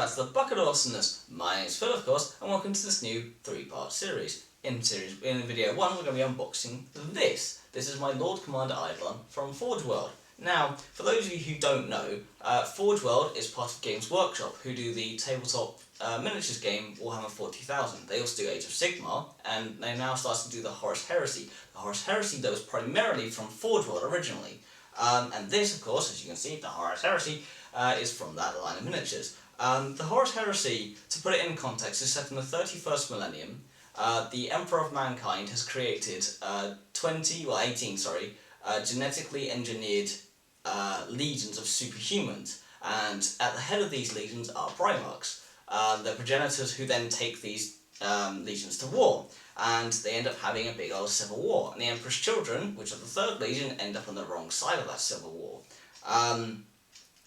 back to the Bucket of Awesomeness. My name is Phil, of course, and welcome to this new 3-part series. In video 1, we're going to be unboxing this. This is my Lord Commander Eidolon from Forge World. Now, for those of you who don't know, Forge World is part of Games Workshop, who do the tabletop miniatures game Warhammer 40,000. They also do Age of Sigmar, and they now start to do the Horus Heresy. The Horus Heresy, though, was primarily from Forge World originally. And this, of course, as you can see, the Horus Heresy is from that line of miniatures. The Horus Heresy, to put it in context, is set in the 31st millennium. The Emperor of Mankind has created 18 genetically engineered legions of superhumans, and at the head of these legions are Primarchs. The progenitors who then take these legions to war, and they end up having a big old civil war. And the Emperor's children, which are the third legion, end up on the wrong side of that civil war.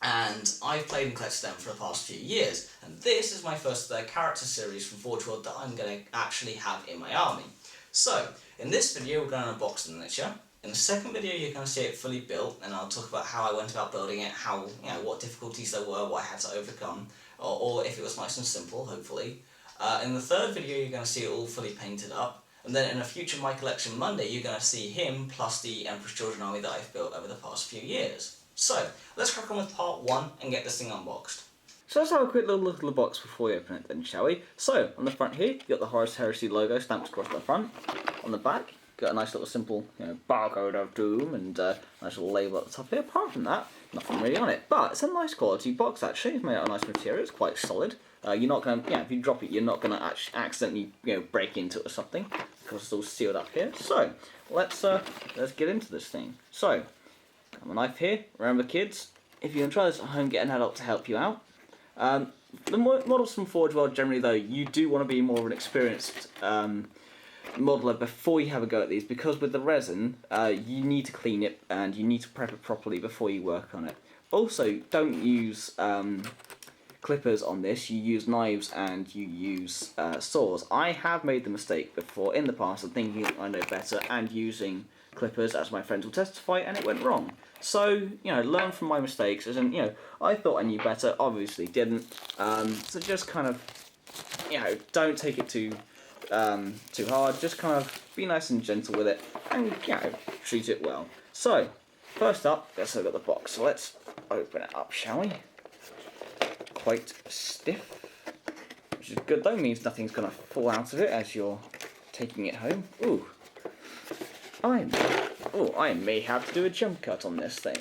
And I've played and collected them for the past few years, and this is my first character series from Forge World that I'm going to actually have in my army. So, in this video we're going to unbox the miniature. In the second video you're going to see it fully built, and I'll talk about how I went about building it, what difficulties there were, what I had to overcome, or if it was nice and simple, hopefully. In the third video you're going to see it all fully painted up, and then in a future My Collection Monday you're going to see him plus the Emperor's Children army that I've built over the past few years. So, let's crack on with part 1 and get this thing unboxed. So let's have a quick little look at the box before we open it then, shall we? So, on the front here, you've got the Horus Heresy logo stamped across the front. On the back, you've got a nice little simple barcode of doom and a nice little label at the top here. Apart from that, nothing really on it. But it's a nice quality box actually, it's made out of nice material, it's quite solid. You're not going to, if you drop it, you're not going to accidentally break into it or something, because it's all sealed up here. So, let's get into this thing. So, I have a knife here. Remember kids, if you're going to try this at home, get an adult to help you out. The models from Forge World generally though, you do want to be more of an experienced modeler before you have a go at these, because with the resin, you need to clean it and you need to prep it properly before you work on it. Also, don't use clippers on this, you use knives and you use saws. I have made the mistake before in the past of thinking I know better and using clippers, as my friends will testify, and it went wrong. So, learn from my mistakes, as in, I thought I knew better, obviously didn't, so just kind of, don't take it too hard, just kind of be nice and gentle with it, and, treat it well. So, first up, let's look at the box, so let's open it up, shall we? Quite stiff, which is good though, means nothing's going to fall out of it as you're taking it home. Ooh. I may have to do a jump cut on this thing.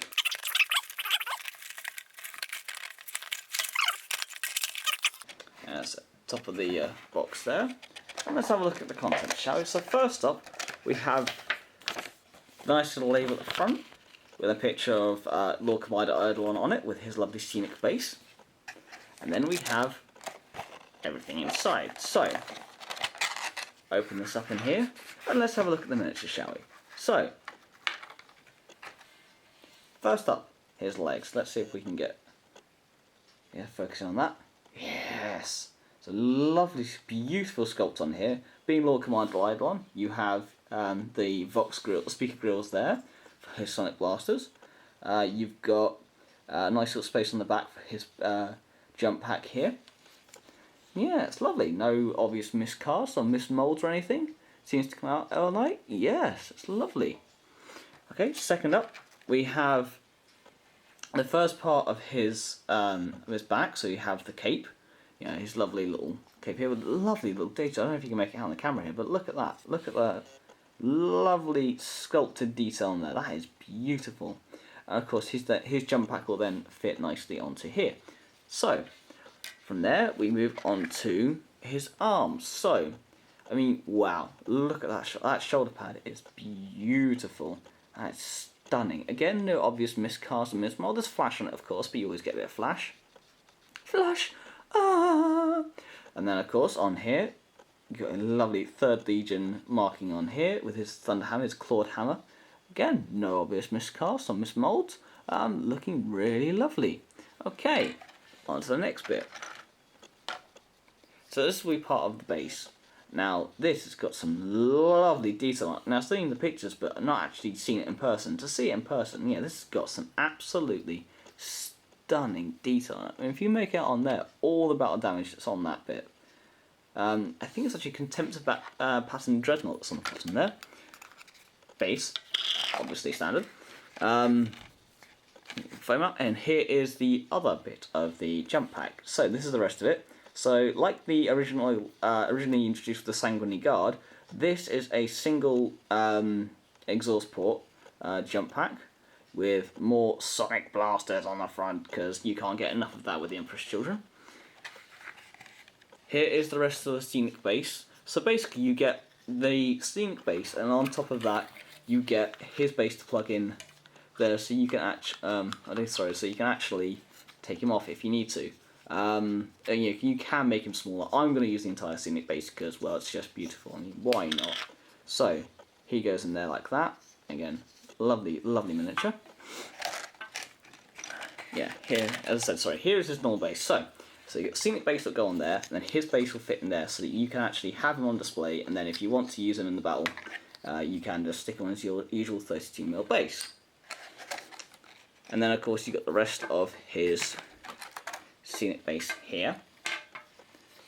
That's the top of the box there. And let's have a look at the contents, shall we? So first up, we have a nice little label at the front with a picture of Lord Commander Eidolon on it with his lovely scenic base. And then we have everything inside. So, open this up in here, and let's have a look at the miniature, shall we? So, first up, here's legs. Let's see if we can get, focusing on that. Yes! It's a lovely, beautiful sculpt on here. Being Lord Commander Eidolon, you have the Vox grill, the speaker grills there for his sonic blasters. You've got a nice little space on the back for his jump pack here. Yeah, it's lovely. No obvious miscasts or mismolds or anything. Seems to come out all night. Yes, it's lovely. Okay, second up, we have the first part of his back. So you have the cape. His lovely little cape here with lovely little detail. I don't know if you can make it out on the camera here, but look at that. Look at that lovely sculpted detail on there. That is beautiful. And of course, his jump pack will then fit nicely onto here. So, from there, we move on to his arms. So, wow, look at that. That shoulder pad is beautiful. That's stunning. Again, no obvious miscast or mismold. There's flash on it, of course, but you always get a bit of flash. Flash! Ah! And then, of course, on here, you've got a lovely 3rd Legion marking on here with his thunder hammer, his clawed hammer. Again, no obvious miscast or mismolds. Looking really lovely. Okay. On to the next bit. So this will be part of the base. Now this has got some lovely detail on it. Now I've seen the pictures but not actually seen it in person. To see it in person, this has got some absolutely stunning detail. I mean, if you make out on there all the battle damage that's on that bit. I think it's actually Contempt Pattern Dreadnought that's on the bottom there. Base, obviously standard. Foam out, and here is the other bit of the jump pack. So this is the rest of it. So like the originally introduced with the Sanguinary Guard, this is a single exhaust port jump pack with more sonic blasters on the front because you can't get enough of that with the Emperor's Children. Here is the rest of the scenic base. So basically you get the scenic base, and on top of that you get his base to plug in there, so you can so you can actually take him off if you need to. And you can make him smaller. I'm going to use the entire scenic base because, well, it's just beautiful. I mean, why not? So he goes in there like that. Again, lovely, lovely miniature. Yeah, here, as I said, sorry, here is his normal base. So you get scenic base that go on there, and then his base will fit in there, so that you can actually have him on display. And then if you want to use him in the battle, you can just stick him on his usual 32mm base. And then, of course, you got the rest of his scenic base here.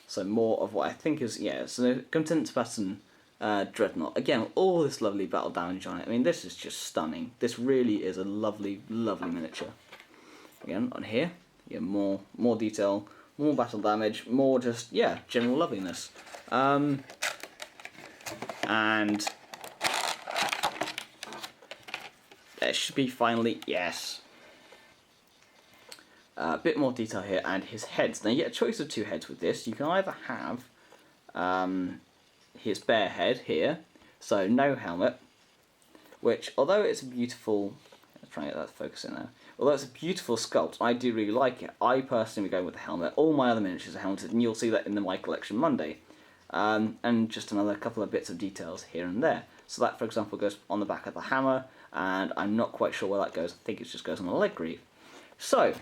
So more of what I think is, yeah, so Contempt Pattern Dreadnought. Again, all this lovely battle damage on it. I mean, this is just stunning. This really is a lovely, lovely miniature. Again, on here, you get more detail, more battle damage, more just, yeah, general loveliness. And there should be finally, yes. A bit more detail here, and his heads. Now you get a choice of two heads with this. You can either have his bare head here, so no helmet, which, although it's a beautiful, let's try and get that focus in there. Although it's a beautiful sculpt, I do really like it. I personally would go with the helmet. All my other miniatures are helmeted, and you'll see that in the My Collection Monday. And just another couple of bits of details here and there. So that, for example, goes on the back of the hammer, and I'm not quite sure where that goes. I think it just goes on the leg greave. So,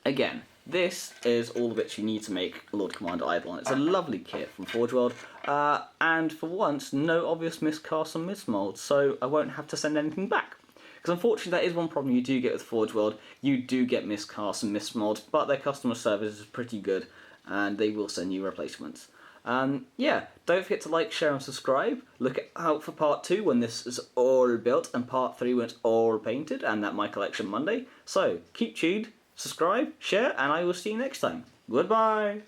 again, this is all the bits you need to make Lord Commander Eidolon. It's a lovely kit from Forge World, and for once, no obvious miscasts or mismolds, so I won't have to send anything back. Because unfortunately, that is one problem you do get with Forge World. You do get miscasts and mismolds, but their customer service is pretty good, and they will send you replacements. Yeah, don't forget to like, share and subscribe. Look out for part 2 when this is all built, and part 3 when it's all painted, and that My Collection Monday. So, keep tuned, subscribe, share, and I will see you next time. Goodbye!